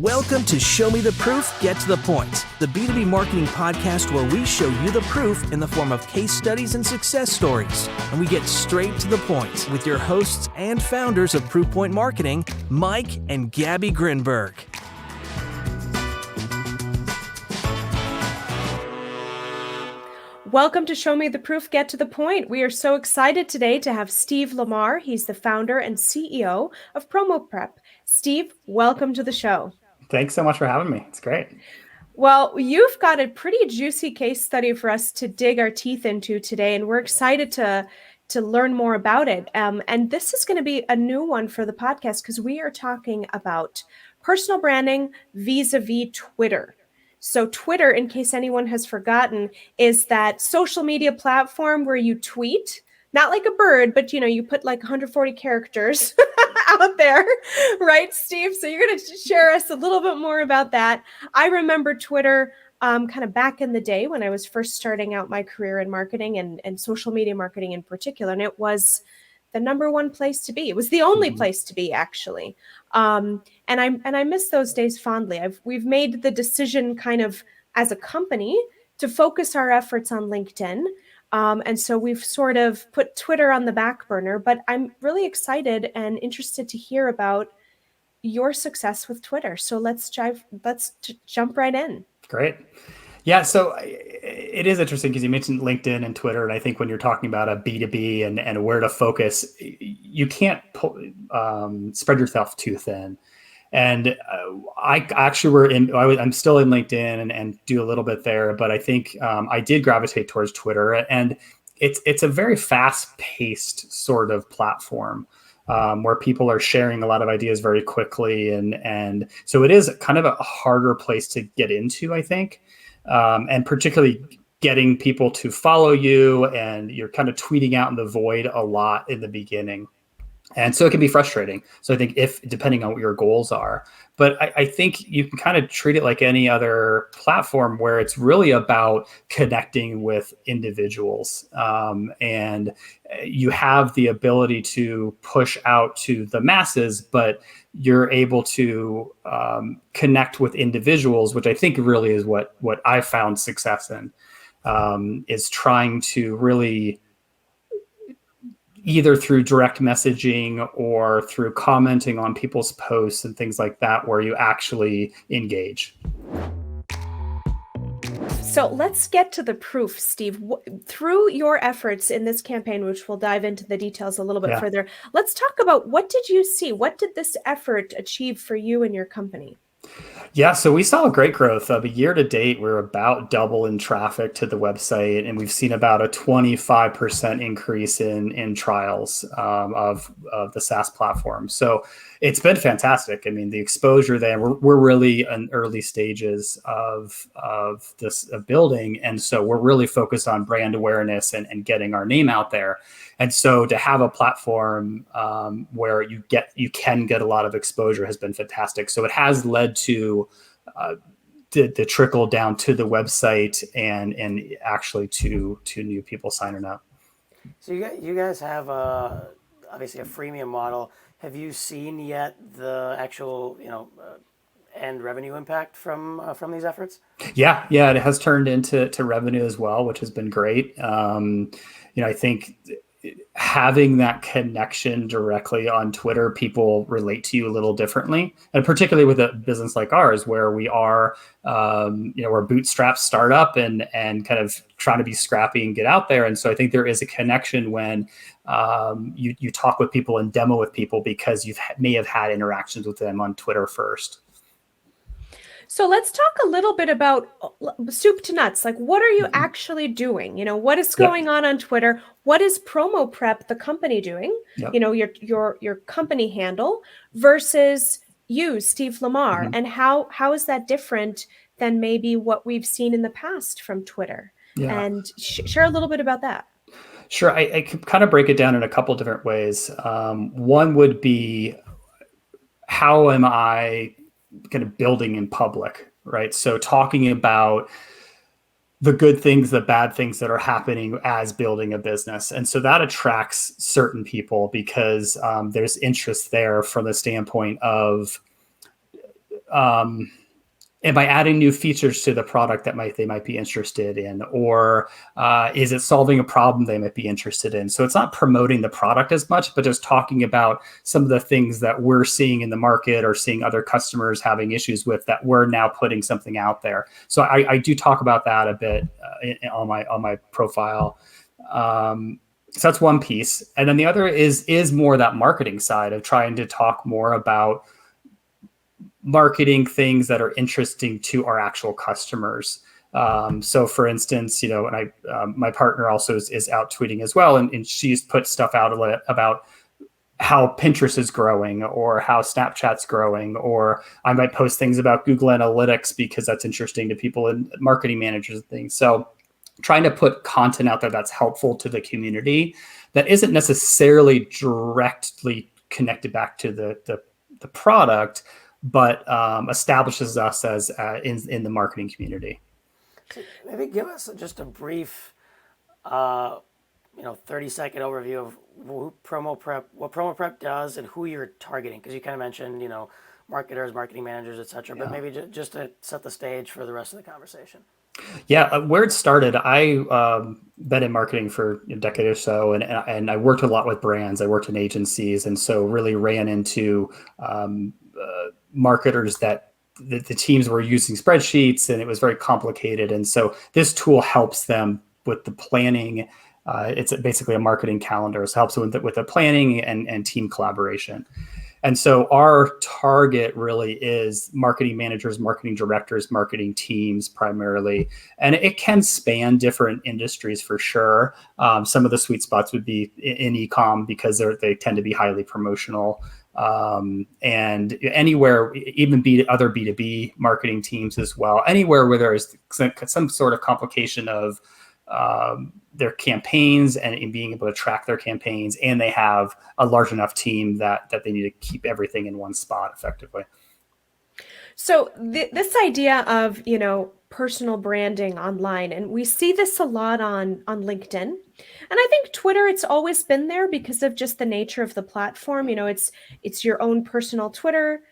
Welcome to Show Me the Proof, Get to the Point, the B2B marketing podcast where we show you the proof in the form of case studies and success stories. And we get straight to the point with your hosts and founders of Proofpoint Marketing, Mike and Gabby Grinberg. Welcome to Show Me the Proof, Get to the Point. We are so excited today to have Steve Lamar. He's the founder and CEO of Promoprep. Steve, welcome to the show. Thanks so much for having me. It's great. Well, you've got a pretty juicy case study for us to dig our teeth into today, and we're excited to learn more about it. And this is going to be a new one for the podcast because we are talking about personal branding vis-a-vis Twitter. So Twitter, in case anyone has forgotten, is that social media platform where you tweet, not like a bird, but you put like 140 characters out there, right, Steve? So you're going to share us a little bit more about that. I remember Twitter kind of back in the day when I was first starting out my career in marketing and social media marketing in particular, and it was the number one place to be. It was the only place to be, actually. And I miss those days fondly. We've made the decision kind of as a company to focus our efforts on LinkedIn. And so we've sort of put Twitter on the back burner, but I'm really excited and interested to hear about your success with Twitter. So let's jump right in. Great. Yeah, so it is interesting because you mentioned LinkedIn and Twitter, and I think when you're talking about a B2B and where to focus, you can't spread yourself too thin. And I'm still in LinkedIn and do a little bit there, but I think I did gravitate towards Twitter, and it's a very fast-paced sort of platform where people are sharing a lot of ideas very quickly, and so it is kind of a harder place to get into, I think. And particularly getting people to follow you, and you're kind of tweeting out in the void a lot in the beginning. And so it can be frustrating. So I think depending on what your goals are, but I think you can kind of treat it like any other platform where it's really about connecting with individuals. And you have the ability to push out to the masses, but you're able to connect with individuals, which I think really is what I found success in, is trying to really either through direct messaging or through commenting on people's posts and things like that, where you actually engage. So let's get to the proof, Steve. Through your efforts in this campaign, which we'll dive into the details a little bit further, let's talk about what did you see? What did this effort achieve for you and your company? Yeah, so we saw great growth. Year to date, we're about double in traffic to the website, and we've seen about a 25% increase in trials of the SaaS platform. So it's been fantastic. I mean, the exposure there, we're really in early stages of this building, and so we're really focused on brand awareness and getting our name out there. And so to have a platform where you can get a lot of exposure has been fantastic. So it has led to the trickle down to the website and actually to new people signing up. So you guys have obviously a freemium model. Have you seen yet the actual end revenue impact from these efforts? Yeah, it has turned into revenue as well, which has been great. I think having that connection directly on Twitter, people relate to you a little differently, and particularly with a business like ours, where we are, we're a bootstrap startup and kind of trying to be scrappy and get out there. And so I think there is a connection when you talk with people and demo with people because you may have had interactions with them on Twitter first. So let's talk a little bit about soup to nuts. Like, what are you actually doing? What is going on Twitter? What is Promoprep, the company, doing? Your company handle versus you, Steve Lamar, and how is that different than maybe what we've seen in the past from Twitter? And share a little bit about that. Sure, I could kind of break it down in a couple different ways. One would be, how am I kind of building in public, right? So talking about the good things, the bad things that are happening as building a business. And so that attracts certain people because there's interest there from the standpoint of am I adding new features to the product that they might be interested in, or is it solving a problem they might be interested in? So it's not promoting the product as much, but just talking about some of the things that we're seeing in the market or seeing other customers having issues with that we're now putting something out there. So I do talk about that a bit on my profile. So that's one piece, and then the other is more that marketing side of trying to talk more about marketing things that are interesting to our actual customers. So for instance, and my partner also is out tweeting as well. And she's put stuff out about how Pinterest is growing or how Snapchat's growing, or I might post things about Google Analytics because that's interesting to people and marketing managers and things. So trying to put content out there that's helpful to the community that isn't necessarily directly connected back to the product, but establishes us as in the marketing community. So maybe give us just a brief, 30-second overview of what Promo Prep does and who you're targeting, because you kind of mentioned, marketers, marketing managers, etc. But maybe just to set the stage for the rest of the conversation. Yeah, where it started, I been in marketing for a decade or so, and I worked a lot with brands. I worked in agencies, and so really ran into marketers that the teams were using spreadsheets, and it was very complicated. And so this tool helps them with the planning. It's basically a marketing calendar. So it helps with the planning and team collaboration. And so our target really is marketing managers, marketing directors, marketing teams primarily. And it can span different industries for sure. Some of the sweet spots would be in e-com because they tend to be highly promotional. And anywhere, even other B2B marketing teams as well, anywhere where there is some sort of complication of their campaigns and being able to track their campaigns, and they have a large enough team that they need to keep everything in one spot effectively. So this idea of, personal branding online, and we see this a lot on LinkedIn. And I think Twitter, it's always been there because of just the nature of the platform. It's your own personal Twitter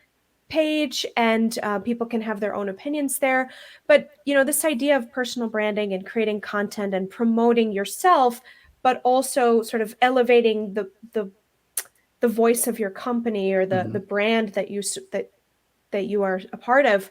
page, and people can have their own opinions there. But, this idea of personal branding and creating content and promoting yourself, but also sort of elevating the voice of your company or the brand that you are a part of,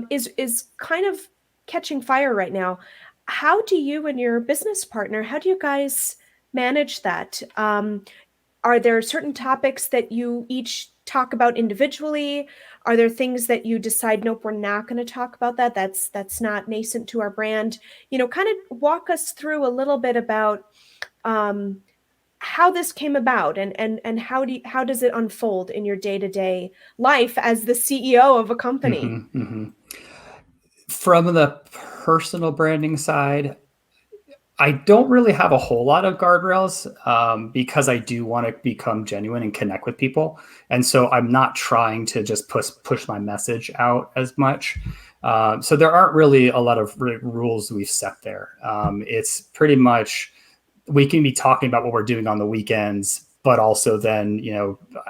is kind of catching fire right now. How do you and your business partner, how do you guys manage that? Are there certain topics that you each talk about individually? Are there things that you decide, nope, we're not going to talk about that? That's not nascent to our brand. Kind of walk us through a little bit about how this came about and how does it unfold in your day-to-day life as the CEO of a company? From the personal branding side, I don't really have a whole lot of guardrails because I do want to become genuine and connect with people. And so I'm not trying to just push my message out as much. So there aren't really a lot of rules we've set there. It's pretty much, we can be talking about what we're doing on the weekends, but also then,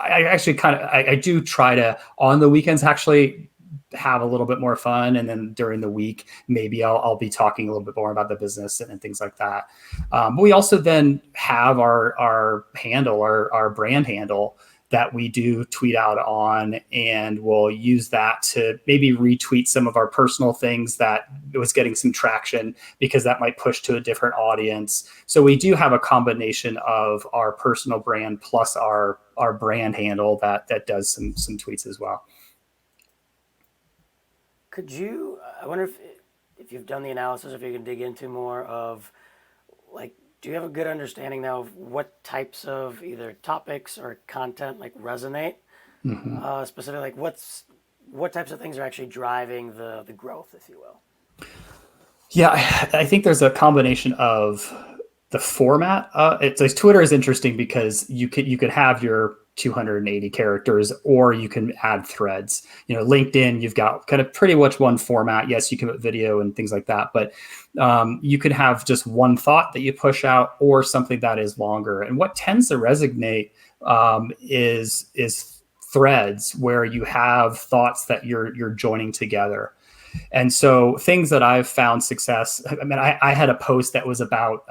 I actually I do try to on the weekends actually have a little bit more fun. And then during the week, maybe I'll be talking a little bit more about the business and things like that. But we also then have our handle, our brand handle that we do tweet out on, and we'll use that to maybe retweet some of our personal things that was getting some traction because that might push to a different audience. So we do have a combination of our personal brand plus our brand handle that does some tweets as well. Could you, I wonder if you've done the analysis, if you can dig into more of, do you have a good understanding now of what types of either topics or content resonate? Specifically, what types of things are actually driving the growth, if you will? Yeah, I think there's a combination of the format. Twitter is interesting because you could have your 280 characters, or you can add threads. LinkedIn, you've got kind of pretty much one format. Yes, you can put video and things like that, but you could have just one thought that you push out or something that is longer. And what tends to resonate is threads where you have thoughts that you're joining together. And so things that I've found success, I mean, I had a post that was about,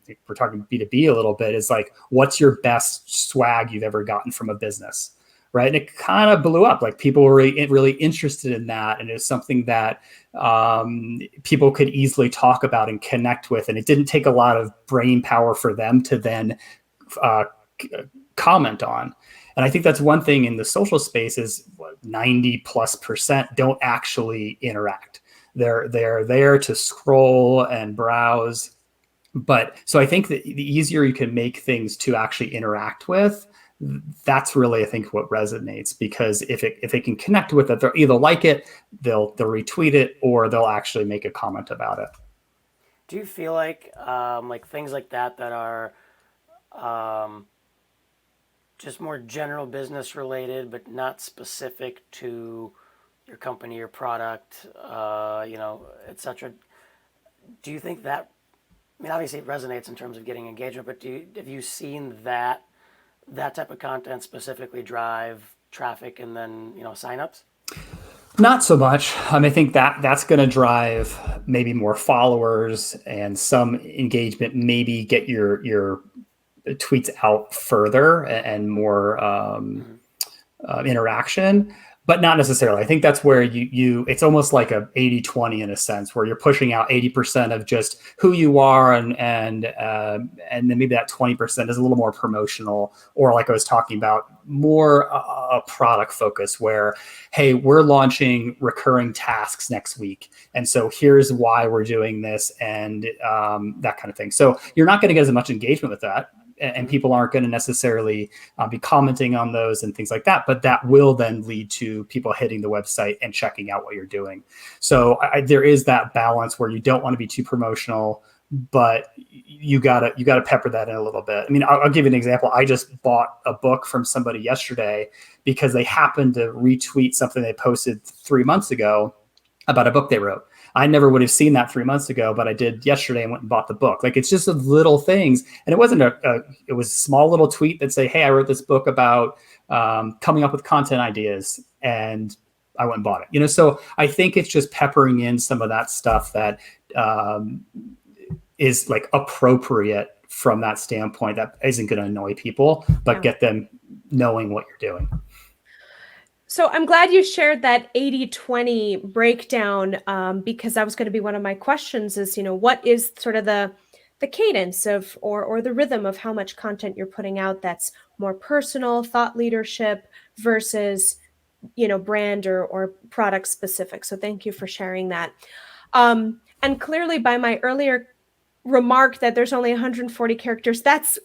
if we're talking B2B a little bit, is like, what's your best swag you've ever gotten from a business? Right. And it kind of blew up. Like people were really interested in that. And it was something that people could easily talk about and connect with. And it didn't take a lot of brain power for them to then comment on. And I think that's one thing in the social space is 90+% don't actually interact. They're there to scroll and browse. But so I think that the easier you can make things to actually interact with, that's really, I think, what resonates, because if it can connect with it, they'll either like it, they'll retweet it, or they'll actually make a comment about it. Do you feel like things like that are just more general business related, but not specific to your company, your product, et cetera? Do you think that, I mean, obviously it resonates in terms of getting engagement, but have you seen that type of content specifically drive traffic and then, signups? Not so much. I think that's going to drive maybe more followers and some engagement, maybe get your tweets out further and more interaction, but not necessarily. I think that's where it's almost like a 80-20 in a sense, where you're pushing out 80% of just who you are, and then maybe that 20% is a little more promotional, or like I was talking about, more a product focus where, hey, we're launching recurring tasks next week, and so here's why we're doing this, and that kind of thing. So you're not going to get as much engagement with that, and people aren't going to necessarily be commenting on those and things like that, but that will then lead to people hitting the website and checking out what you're doing. So there is that balance where you don't want to be too promotional, but you gotta pepper that in a little bit. I mean, I'll give you an example. I just bought a book from somebody yesterday because they happened to retweet something they posted 3 months ago about a book they wrote. I never would have seen that 3 months ago, but I did yesterday and went and bought the book. Like, it's just the little things. And it wasn't it was a small little tweet that say, hey, I wrote this book about coming up with content ideas, and I went and bought it. So I think it's just peppering in some of that stuff that is like appropriate from that standpoint, that isn't going to annoy people, but get them knowing what you're doing. So I'm glad you shared that 80-20 breakdown, because that was going to be one of my questions is, what is sort of the cadence of, or the rhythm of how much content you're putting out that's more personal, thought leadership versus, brand or product specific. So thank you for sharing that. And clearly by my earlier remark that there's only 140 characters, that's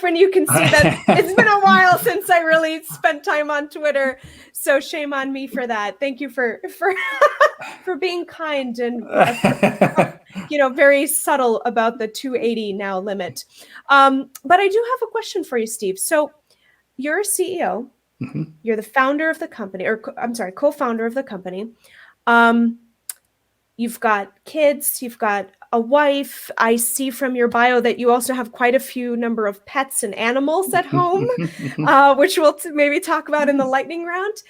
when you can see that it's been a while since I really spent time on Twitter. So shame on me for that. Thank you for being kind and very subtle about the 280 now limit. But I do have a question for you, Steve. So you're a CEO. Mm-hmm. You're the founder of the company, co-founder of the company. You've got kids. You've got a wife. I see from your bio that you also have quite a few number of pets and animals at home, which we'll maybe talk about in the lightning round.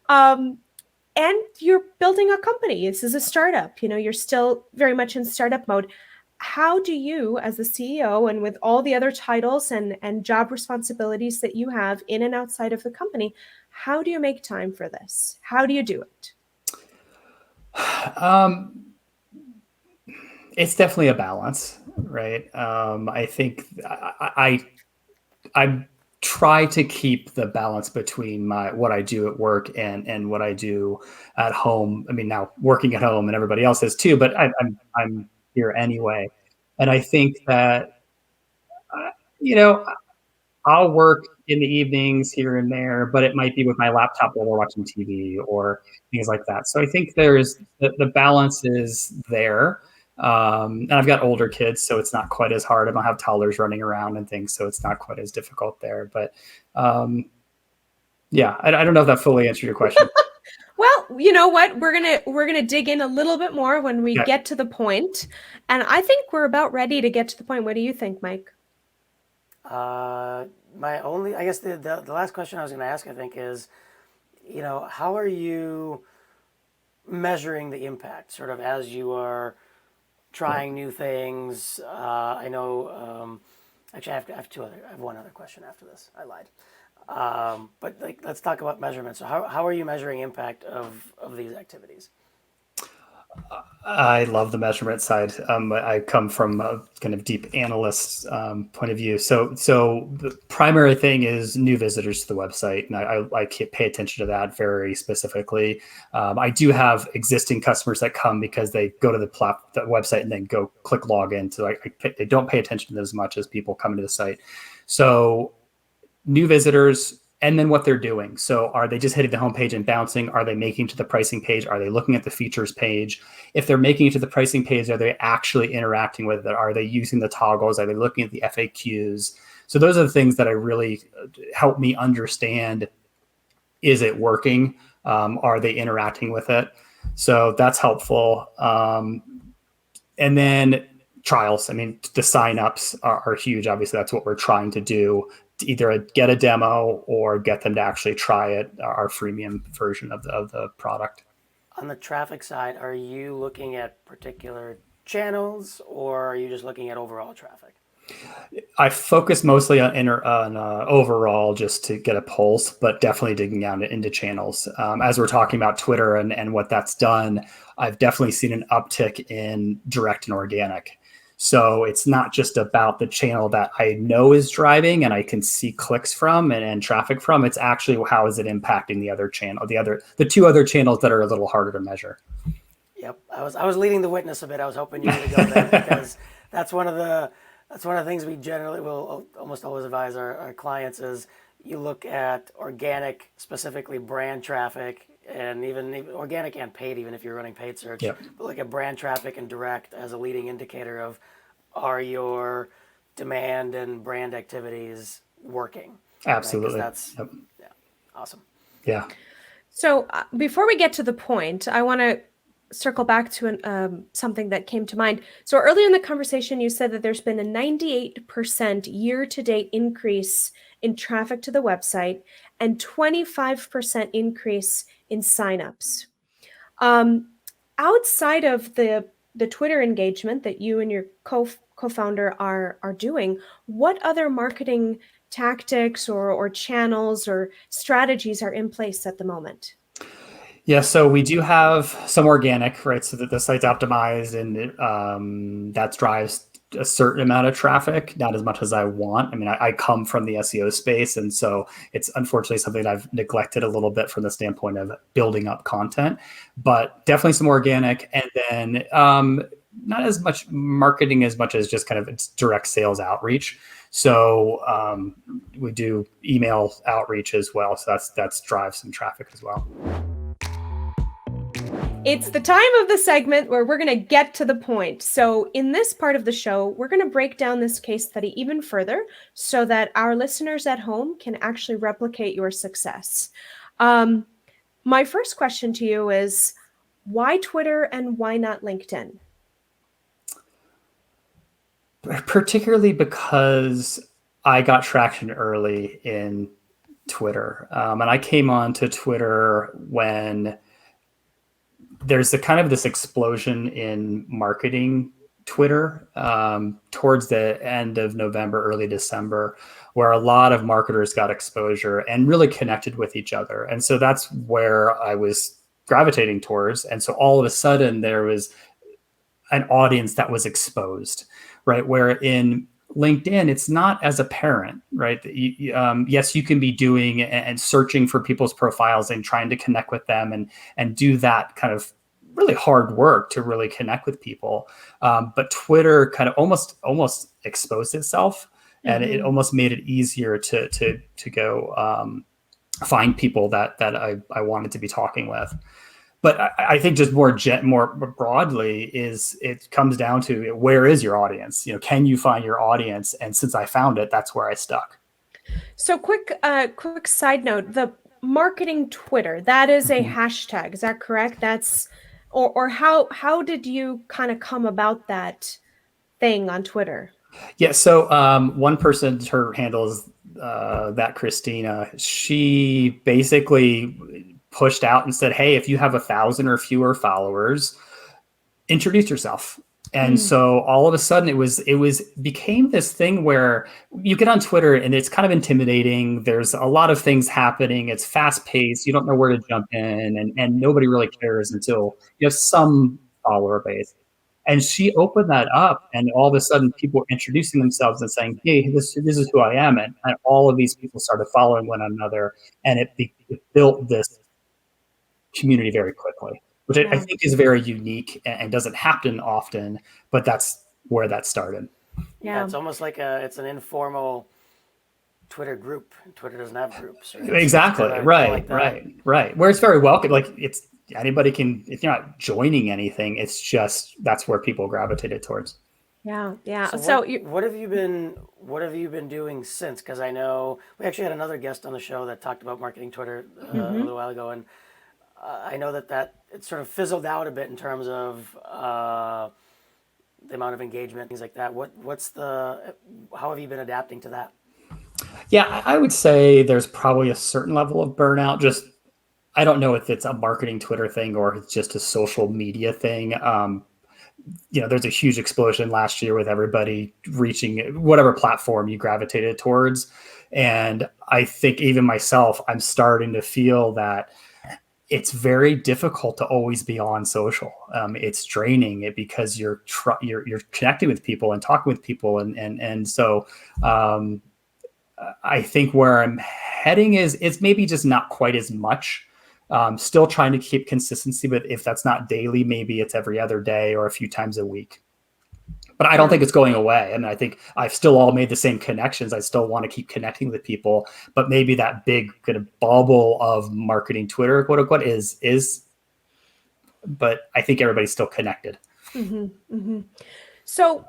And you're building a company. This is a startup. You're still very much in startup mode. How do you, as the CEO, and with all the other titles and job responsibilities that you have in and outside of the company, how do you make time for this? How do you do it? It's definitely a balance, right? I think I try to keep the balance between what I do at work and what I do at home. I mean, now working at home and everybody else is too, but I'm here anyway. And I think that, I'll work in the evenings here and there, but it might be with my laptop while we're watching TV or things like that. So I think there's the balance is there. And I've got older kids, so it's not quite as hard. I don't have toddlers running around and things, so it's not quite as difficult there. But I don't know if that fully answered your question. Well, you know what? We're gonna dig in a little bit more when we get to the point, and I think we're about ready to get to the point. What do you think, Mike? I guess the last question I was going to ask, I think, is how are you measuring the impact sort of as you are trying new things? I know, actually, I have one other question after this. I lied. But let's talk about measurements. So how are you measuring impact of these activities? I love the measurement side. I come from a kind of deep analyst point of view. So the primary thing is new visitors to the website, and I pay attention to that very specifically. I do have existing customers that come because they go to the website and then go click login. So I don't pay attention to them as much as people coming to the site. So new visitors, and then what they're doing. So are they just hitting the homepage and bouncing? Are they making it to the pricing page? Are they looking at the features page? If they're making it to the pricing page, are they actually interacting with it? Are they using the toggles? Are they looking at the FAQs? So those are the things that I really help me understand. Is it working? Are they interacting with it? So that's helpful. And then trials. I mean, the signups are huge. Obviously, that's what we're trying to do. To either get a demo or get them to actually try it, our freemium version of the product. On the traffic side, are you looking at particular channels or are you just looking at overall traffic? I focus mostly on overall just to get a pulse, but definitely digging down into channels. As we're talking about Twitter and what that's done, I've definitely seen an uptick in direct and organic. So it's not just about the channel that I know is driving and I can see clicks from and traffic from. It's actually how is it impacting the other channel, the two other channels that are a little harder to measure. Yep, I was leading the witness a bit. I was hoping you would go there because that's one of the things we generally will almost always advise our clients is you look at organic, specifically brand traffic, and even organic and paid, even if you're running paid search. Yep. But look at brand traffic and direct as a leading indicator of are your demand and brand activities working? Absolutely. Right? That's yeah, awesome. Yeah. So before we get to the point, I want to circle back to something that came to mind. So earlier in the conversation, you said that there's been a 98% year-to-date increase in traffic to the website and 25% increase in signups. Outside of the Twitter engagement that you and your co-founder are doing, what other marketing tactics or channels or strategies are in place at the moment? Yeah, so we do have some organic, right? So that the site's optimized and that drives a certain amount of traffic, not as much as I want. I mean, I come from the SEO space, and so it's unfortunately something that I've neglected a little bit from the standpoint of building up content, but definitely some organic. And then not as much marketing as much as just kind of it's direct sales outreach. So we do email outreach as well. So that's drives some traffic as well. It's the time of the segment where we're going to get to the point. So in this part of the show, we're going to break down this case study even further so that our listeners at home can actually replicate your success. My first question to you is, why Twitter and why not LinkedIn? Particularly because I got traction early in Twitter. And I came on to Twitter when there's this explosion in marketing Twitter towards the end of November, early December, where a lot of marketers got exposure and really connected with each other. And so that's where I was gravitating towards. And so all of a sudden there was an audience that was exposed, right? Where in LinkedIn, it's not as apparent, right? Yes, you can be doing and searching for people's profiles and trying to connect with them and do that kind of really hard work to really connect with people. But Twitter kind of almost exposed itself, and it almost made it easier to go find people that I wanted to be talking with. But I think just more broadly is it comes down to where is your audience? Can you find your audience? And since I found it, that's where I stuck. So quick side note, the marketing Twitter, that is a hashtag. Is that correct? That's or how did you kind of come about that thing on Twitter? Yeah. So one person, her handle is that Christina. She basically pushed out and said, hey, if you have 1,000 or fewer followers, introduce yourself. And so all of a sudden it became this thing where you get on Twitter and it's kind of intimidating. There's a lot of things happening. It's fast paced. You don't know where to jump in, and nobody really cares until you have some follower base. And she opened that up, and all of a sudden people were introducing themselves and saying, hey, this is who I am. And all of these people started following one another, and it built this community very quickly, which I think is very unique and doesn't happen often, but that's where that started. Yeah, it's almost like it's an informal Twitter group. Twitter doesn't have groups. Right? Exactly. Right. Where it's very welcome. Like it's anybody can, if you're not joining anything, it's just, that's where people gravitated towards. Yeah. So what have you been doing since? Because I know we actually had another guest on the show that talked about marketing Twitter a little while ago, and I know that it sort of fizzled out a bit in terms of the amount of engagement, things like that. How have you been adapting to that? Yeah, I would say there's probably a certain level of burnout. Just, I don't know if it's a marketing Twitter thing or it's just a social media thing. There's a huge explosion last year with everybody reaching whatever platform you gravitated towards. And I think even myself, I'm starting to feel that it's very difficult to always be on social. It's draining it because you're connecting with people and talking with people. And so I think where I'm heading is maybe just not quite as much. Still trying to keep consistency, but if that's not daily, maybe it's every other day or a few times a week. But I don't think it's going away. I mean, I think I've still all made the same connections. I still want to keep connecting with people, but maybe that big kind of bubble of marketing Twitter, quote unquote, is, but I think everybody's still connected. So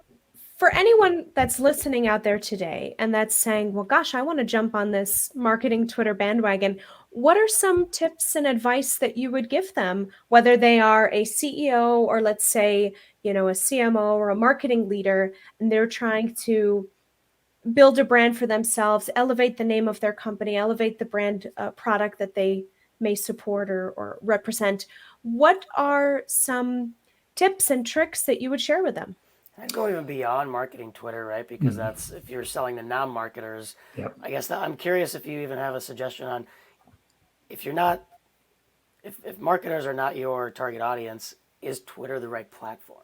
for anyone that's listening out there today and that's saying, well, gosh, I want to jump on this marketing Twitter bandwagon, what are some tips and advice that you would give them, whether they are a CEO or let's say, a CMO or a marketing leader, and they're trying to build a brand for themselves, elevate the name of their company, elevate the brand product that they may support or represent? What are some tips and tricks that you would share with them? I'd go even beyond marketing Twitter, right? Because that's, if you're selling to non-marketers, I guess I'm curious if you even have a suggestion on if marketers are not your target audience, is Twitter the right platform?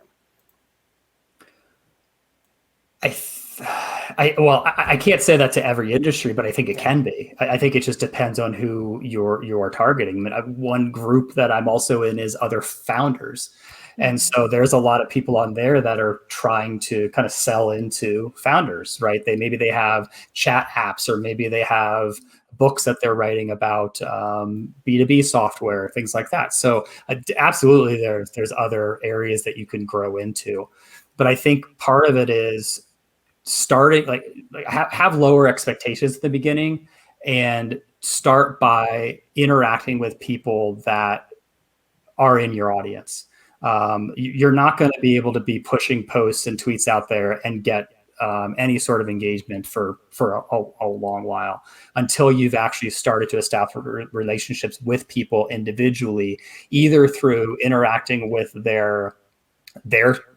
I can't say that to every industry, but I think it can be. I think it just depends on who you're targeting. I mean, one group that I'm also in is other founders. And so there's a lot of people on there that are trying to kind of sell into founders, right? Maybe they have chat apps, or maybe they have books that they're writing about B2B software, things like that. So absolutely, there's other areas that you can grow into. But I think part of it is starting, have lower expectations at the beginning and start by interacting with people that are in your audience. You're not going to be able to be pushing posts and tweets out there and get any sort of engagement for a long while until you've actually started to establish relationships with people individually, either through interacting with their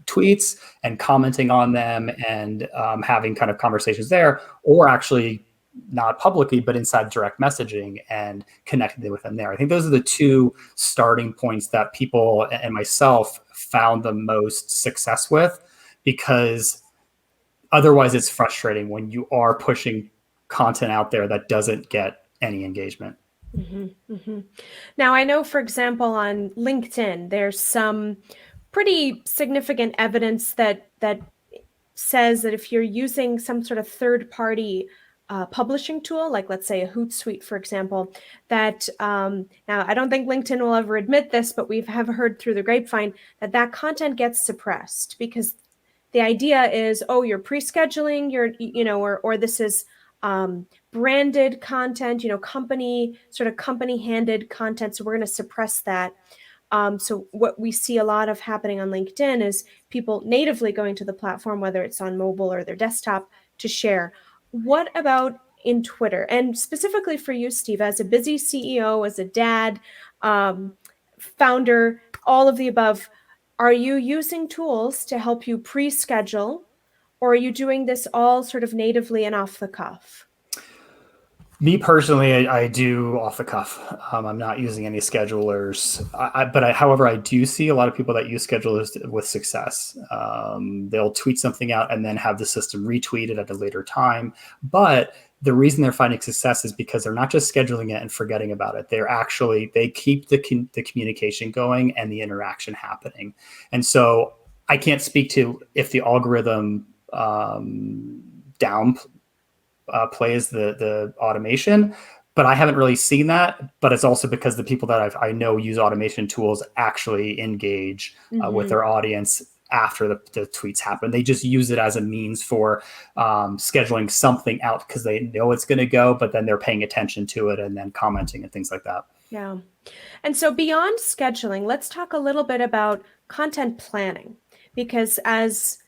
tweets and commenting on them and having kind of conversations there, or actually not publicly, but inside direct messaging and connecting with them there. I think those are the two starting points that people and myself found the most success with, because otherwise it's frustrating when you are pushing content out there that doesn't get any engagement. Now, I know, for example, on LinkedIn, there's some pretty significant evidence that says that if you're using some sort of third-party publishing tool, like let's say a Hootsuite, for example, that now I don't think LinkedIn will ever admit this, but we have heard through the grapevine that content gets suppressed because the idea is, oh, you're pre-scheduling or this is branded content, company-handed content. So we're going to suppress that. So what we see a lot of happening on LinkedIn is people natively going to the platform, whether it's on mobile or their desktop, to share. What about in Twitter? And specifically for you, Steve, as a busy CEO, as a dad, founder, all of the above, are you using tools to help you pre-schedule, or are you doing this all sort of natively and off the cuff? Me personally, I do off the cuff. I'm not using any schedulers, however, I do see a lot of people that use schedulers with success. They'll tweet something out and then have the system retweet it at a later time. But the reason they're finding success is because they're not just scheduling it and forgetting about it. They keep the communication going and the interaction happening. And so I can't speak to if the algorithm plays the automation, but I haven't really seen that. But it's also because the people that I know use automation tools actually engage with their audience after the tweets happen. They just use it as a means for scheduling something out because they know it's going to go, but then they're paying attention to it and then commenting and things like that. Yeah. And so beyond scheduling, let's talk a little bit about content planning, because as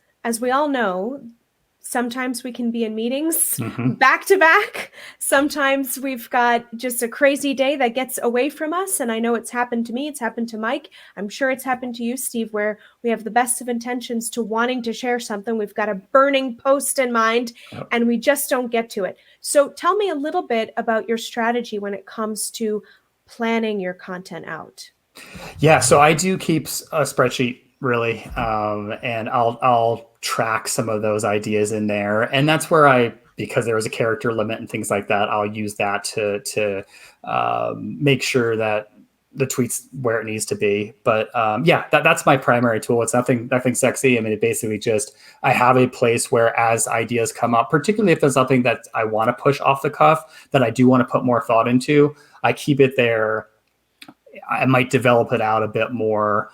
we all know, sometimes we can be in meetings back to back. Sometimes we've got just a crazy day that gets away from us. And I know it's happened to me. It's happened to Mike. I'm sure it's happened to you, Steve, where we have the best of intentions to wanting to share something. We've got a burning post in mind and we just don't get to it. So tell me a little bit about your strategy when it comes to planning your content out. Yeah, so I do keep a spreadsheet really, and I'll track some of those ideas in there, and that's where because there was a character limit and things like that, I'll use that to make sure that the tweet's where it needs to be. But that's my primary tool. It's nothing sexy. I mean, it basically just, I have a place where as ideas come up, particularly if there's something that I want to push off the cuff that I do want to put more thought into, I keep it there. I might develop it out a bit more.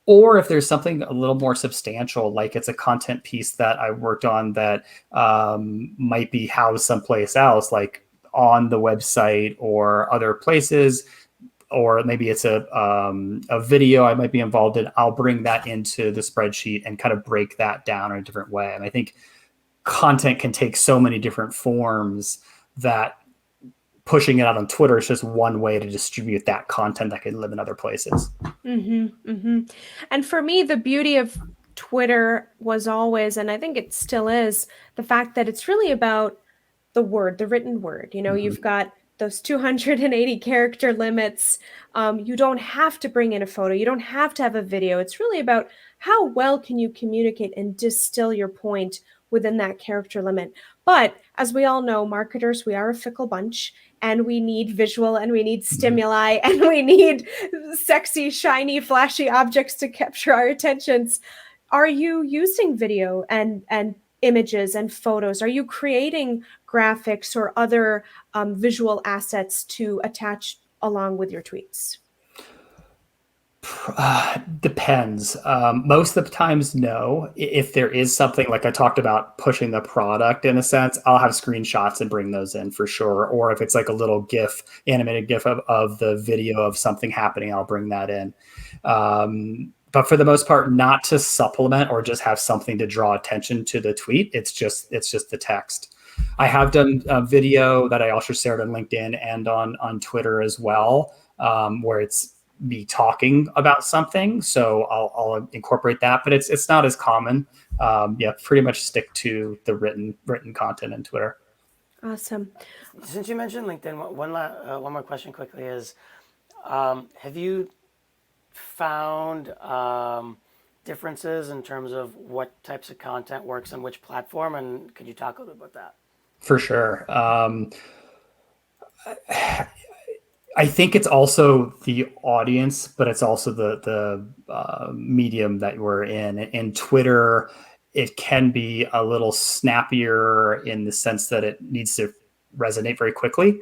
Or if there's something a little more substantial, like it's a content piece that I worked on that might be housed someplace else, like on the website or other places, or maybe it's a video I might be involved in, I'll bring that into the spreadsheet and kind of break that down in a different way. And I think content can take so many different forms that pushing it out on Twitter is just one way to distribute that content that can live in other places. And for me, the beauty of Twitter was always, and I think it still is, the fact that it's really about the written word. You know, you've got those 280 character limits. You don't have to bring in a photo. You don't have to have a video. It's really about how well can you communicate and distill your point within that character limit. But as we all know, marketers, we are a fickle bunch, and we need visual and we need stimuli and we need sexy, shiny, flashy objects to capture our attentions. Are you using video and images and photos? Are you creating graphics or other visual assets to attach along with your tweets? Depends. Most of the times, no. If there is something like I talked about pushing the product in a sense, I'll have screenshots and bring those in for sure. Or if it's like a little animated GIF of the video of something happening, I'll bring that in. But for the most part, not to supplement or just have something to draw attention to the tweet. It's just the text. I have done a video that I also shared on LinkedIn and on Twitter as well, where it's me talking about something. So I'll incorporate that, but it's not as common. Pretty much stick to the written content in Twitter. Awesome. Since you mentioned LinkedIn, one more question quickly is, have you found differences in terms of what types of content works on which platform? And could you talk a little bit about that? For sure. I think it's also the audience, but it's also the medium that we're in. In Twitter, it can be a little snappier in the sense that it needs to resonate very quickly.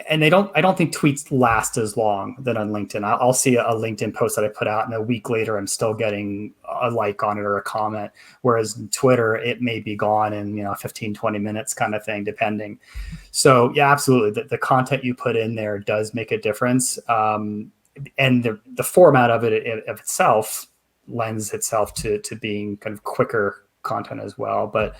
And I don't think tweets last as long than on LinkedIn. I'll see a LinkedIn post that I put out, and a week later, I'm still getting a like on it or a comment. Whereas in Twitter, it may be gone in 15, 20 minutes kind of thing, depending. So yeah, absolutely. The content you put in there does make a difference. And the format of it of itself lends itself to being kind of quicker content as well. But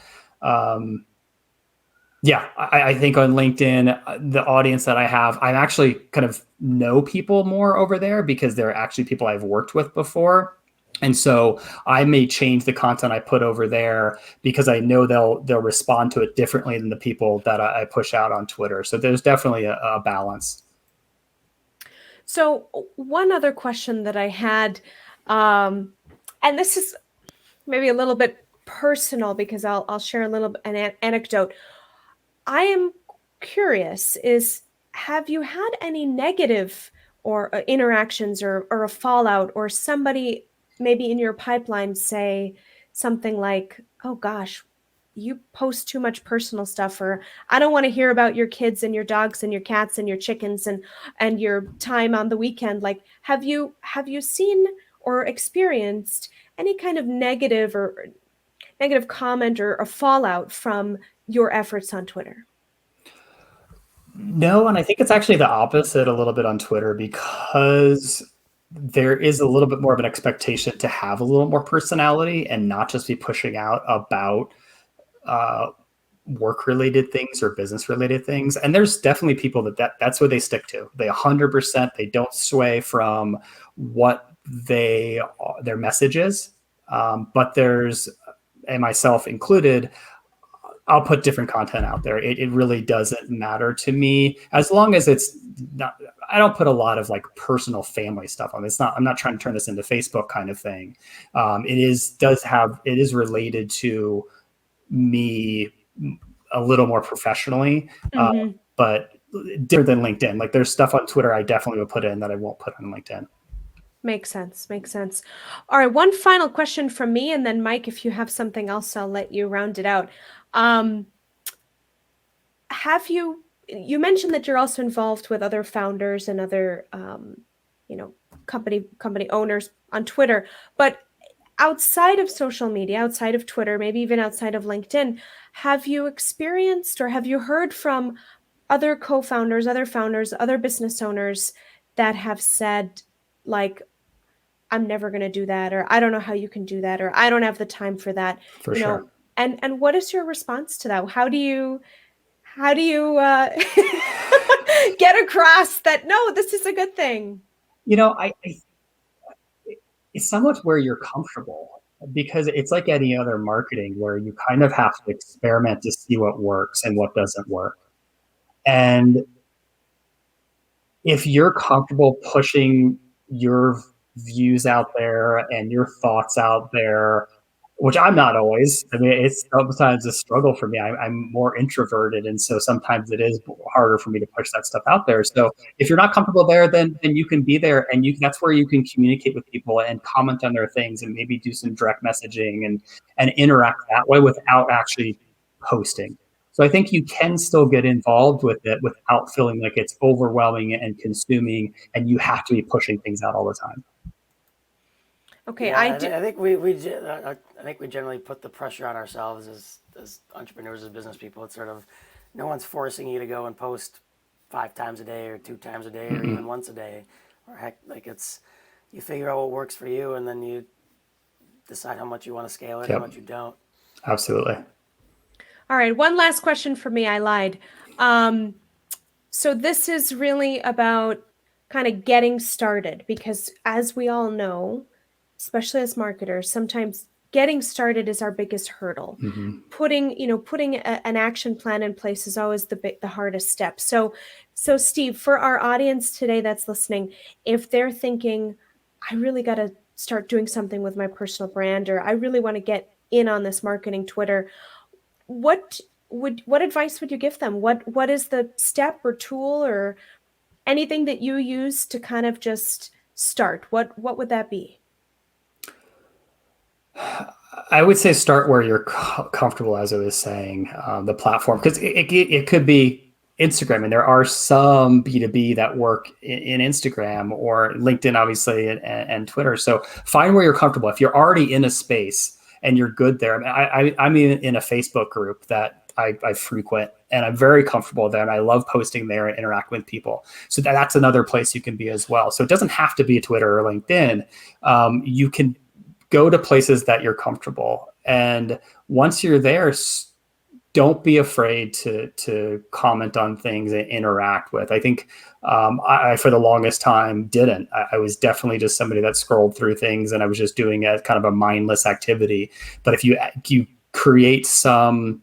Yeah, I think on LinkedIn, the audience that I have, I actually kind of know people more over there because they're actually people I've worked with before. And so I may change the content I put over there because I know they'll respond to it differently than the people that I push out on Twitter. So there's definitely a balance. So one other question that I had, and this is maybe a little bit personal because I'll share a little an anecdote. I am curious, have you had any negative or interactions or a fallout, or somebody maybe in your pipeline say something like, oh gosh, you post too much personal stuff, or I don't want to hear about your kids and your dogs and your cats and your chickens and your time on the weekend. Like, have you seen or experienced any kind of negative comment or a fallout from your efforts on Twitter? No, and I think it's actually the opposite a little bit on Twitter because there is a little bit more of an expectation to have a little more personality and not just be pushing out about work-related things or business-related things. And there's definitely people that's what they stick to. They 100%, they don't sway from what their message is. But there's, and myself included, I'll put different content out there. It really doesn't matter to me as long as it's not. I don't put a lot of like personal family stuff on. I'm not trying to turn this into Facebook kind of thing. It is related to me a little more professionally, but different than LinkedIn. Like there's stuff on Twitter I definitely would put in that I won't put on LinkedIn. Makes sense. All right, one final question from me, and then Mike, if you have something else, I'll let you round it out. You mentioned that you're also involved with other founders and other company owners on Twitter, but outside of social media, outside of Twitter, maybe even outside of LinkedIn, have you experienced or have you heard from other co-founders, other founders, other business owners that have said, like, I'm never going to do that, or I don't know how you can do that, or I don't have the time for that? For sure. And what is your response to that? How do you get across that, no, this is a good thing? It's somewhat where you're comfortable, because it's like any other marketing where you kind of have to experiment to see what works and what doesn't work. And if you're comfortable pushing your views out there and your thoughts out there, which I'm not always. I mean, it's sometimes a struggle for me. I'm more introverted, and so sometimes it is harder for me to push that stuff out there. So if you're not comfortable there, then you can be there, and that's where you can communicate with people and comment on their things and maybe do some direct messaging and interact that way without actually posting. So I think you can still get involved with it without feeling like it's overwhelming and consuming, and you have to be pushing things out all the time. Okay, yeah, I think we generally put the pressure on ourselves as entrepreneurs, as business people. It's sort of, no one's forcing you to go and post 5 times a day or 2 times a day or even once a day, or heck, like you figure out what works for you and then you decide how much you want to scale it, how much you don't. Absolutely. All right, one last question for me. I lied. So this is really about kind of getting started, because as we all know, especially as marketers, sometimes getting started is our biggest hurdle. Putting an action plan in place is always the hardest step. So Steve, for our audience today that's listening, if they're thinking, I really got to start doing something with my personal brand, or I really want to get in on this marketing Twitter, what advice would you give them? What is the step or tool or anything that you use to kind of just start? What would that be? I would say start where you're comfortable, as I was saying, the platform, because it could be Instagram, and there are some B2B that work in Instagram or LinkedIn, obviously, and Twitter. So find where you're comfortable. If you're already in a space and you're good there, I mean, I'm in a Facebook group that I frequent, and I'm very comfortable there, and I love posting there and interacting with people. So that's another place you can be as well. So it doesn't have to be Twitter or LinkedIn. You can go to places that you're comfortable. And once you're there, don't be afraid to comment on things and interact with. I think I for the longest time didn't. I was definitely just somebody that scrolled through things, and I was just doing it as kind of a mindless activity. But if you create some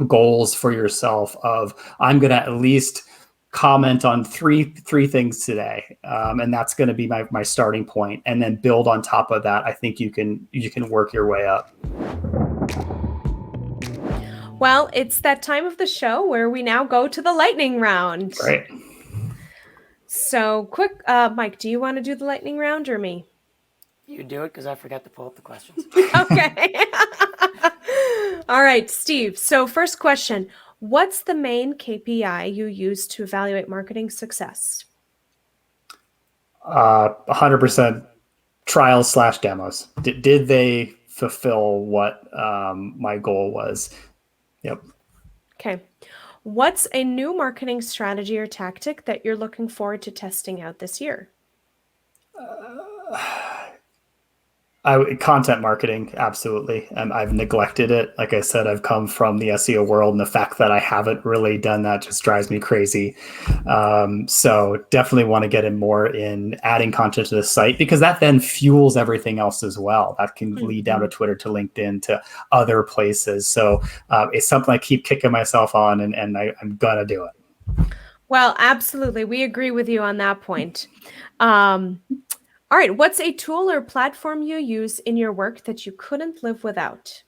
goals for yourself of, I'm going to at least comment on three things today, and that's going to be my starting point, and then build on top of that, I think you can work your way up. Well, it's that time of the show where we now go to the lightning round. Right. So quick, Mike, do you want to do the lightning round or me? You do it, because I forgot to pull up the questions. Okay. All right, Steve. So first question, what's the main KPI you use to evaluate marketing success? 100% trials / demos. Did they fulfill what my goal was? Yep. Okay. What's a new marketing strategy or tactic that you're looking forward to testing out this year? Content marketing, absolutely. I've neglected it. Like I said, I've come from the SEO world, and the fact that I haven't really done that just drives me crazy. So definitely want to get in more in adding content to the site, because that then fuels everything else as well. That can lead down to Twitter, to LinkedIn, to other places. So it's something I keep kicking myself on, and I'm going to do it. Well, absolutely. We agree with you on that point. All right. What's a tool or platform you use in your work that you couldn't live without?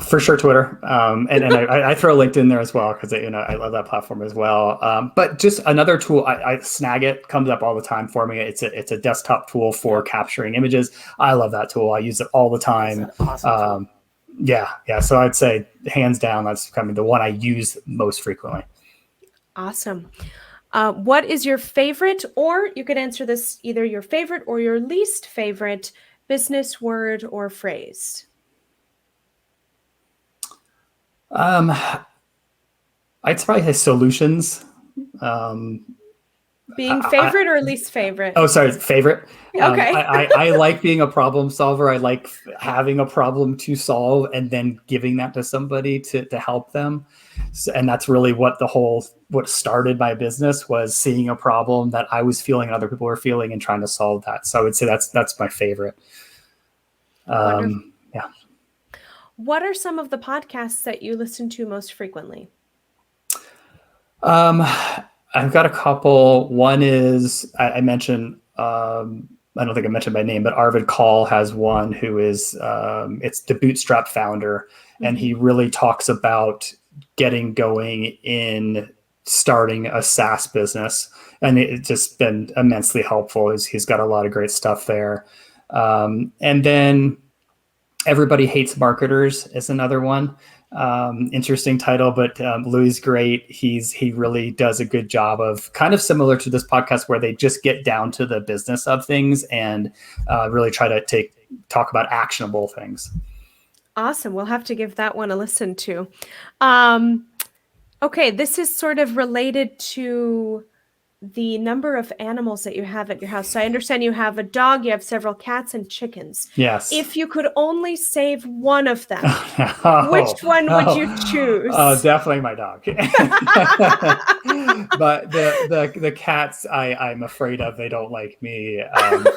For sure, Twitter, and I throw LinkedIn there as well, because I love that platform as well. But just another tool, I Snagit comes up all the time for me. It's a desktop tool for capturing images. I love that tool. I use it all the time. Awesome tool. Yeah. So I'd say hands down, that's kind of the one I use most frequently. Awesome. What is your favorite, or you could answer this either your favorite or your least favorite business word or phrase? I'd probably say solutions. Being favorite or least favorite? Oh, sorry, favorite. Okay. I like being a problem solver. I like having a problem to solve and then giving that to somebody to help them. So, and that's really what started my business, was seeing a problem that I was feeling and other people were feeling and trying to solve that. So I would say that's my favorite. Yeah. What are some of the podcasts that you listen to most frequently? I've got a couple. One is I mentioned, I don't think I mentioned by name, but Arvid Kahl has one who is, it's the Bootstrap founder. And he really talks about getting going in starting a SaaS business. And it's just been immensely helpful. He's got a lot of great stuff there. And then Everybody Hates Marketers is another one. Interesting title, but Louis great. He really does a good job of, kind of similar to this podcast, where they just get down to the business of things and really try to talk about actionable things. Awesome. We'll have to give that one a listen to. Okay, this is sort of related to the number of animals that you have at your house. So I understand you have a dog, you have several cats and chickens. Yes. If you could only save one of them, which one would you choose? Oh, definitely my dog. But the cats, I'm afraid of. They don't like me.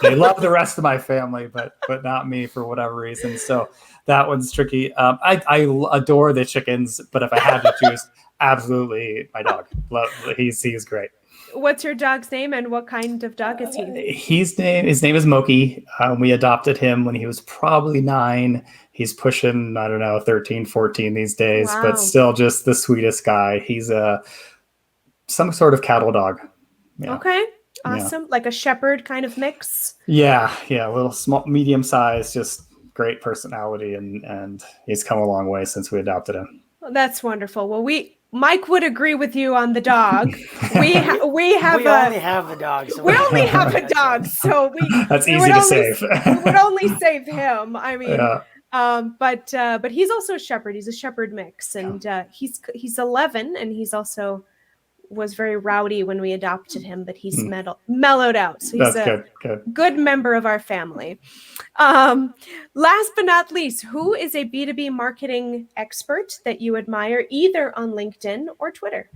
They love the rest of my family, but not me for whatever reason. So that one's tricky. I adore the chickens, but if I had to choose, absolutely my dog. He's great. What's your dog's name, and what kind of dog is he? His name is Moki. We adopted him when he was probably 9. He's pushing, 13, 14 these days, Wow. But still just the sweetest guy. He's some sort of cattle dog. Yeah. Okay, awesome. Yeah. Like a shepherd kind of mix? Yeah, a little small, medium size, just great personality, and he's come a long way since we adopted him. Well, that's wonderful. Well, Mike would agree with you on the dog. We only have the dog. So we only have a dog, so that's easy to save. We would only save him. I mean, yeah. But he's also a shepherd. He's a shepherd mix, and he's 11, and he's also was very rowdy when we adopted him, but he's mellowed out. So he's good member of our family. Last but not least, who is a B2B marketing expert that you admire either on LinkedIn or Twitter?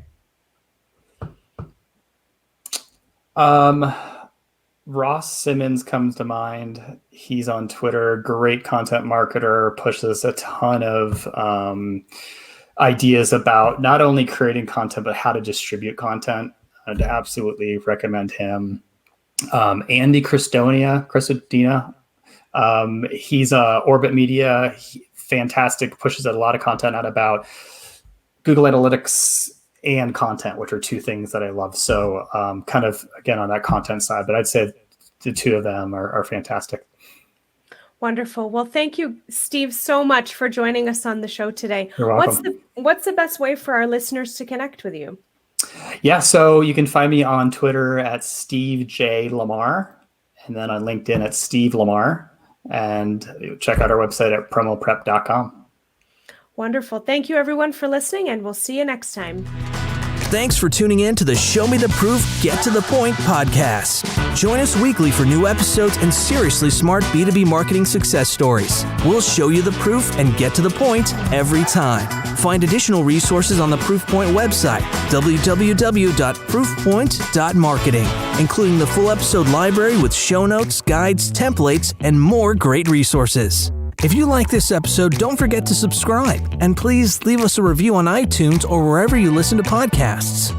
Ross Simmons comes to mind. He's on Twitter, great content marketer, pushes a ton of ideas about not only creating content, but how to distribute content. I'd absolutely recommend him. Andy Christodina. He's Orbit Media, fantastic, pushes a lot of content out about Google Analytics and content, which are two things that I love. So kind of, again, on that content side, but I'd say the two of them are fantastic. Wonderful. Well, thank you, Steve, so much for joining us on the show today. You're welcome. What's the best way for our listeners to connect with you? Yeah, so you can find me on Twitter at Steve J. Lamar, and then on LinkedIn at Steve Lamar, and check out our website at promoprep.com. Wonderful. Thank you, everyone, for listening, and we'll see you next time. Thanks for tuning in to the Show Me the Proof, Get to the Point podcast. Join us weekly for new episodes and seriously smart B2B marketing success stories. We'll show you the proof and get to the point every time. Find additional resources on the Proofpoint website, www.proofpoint.marketing, including the full episode library with show notes, guides, templates, and more great resources. If you like this episode, don't forget to subscribe, and please leave us a review on iTunes or wherever you listen to podcasts.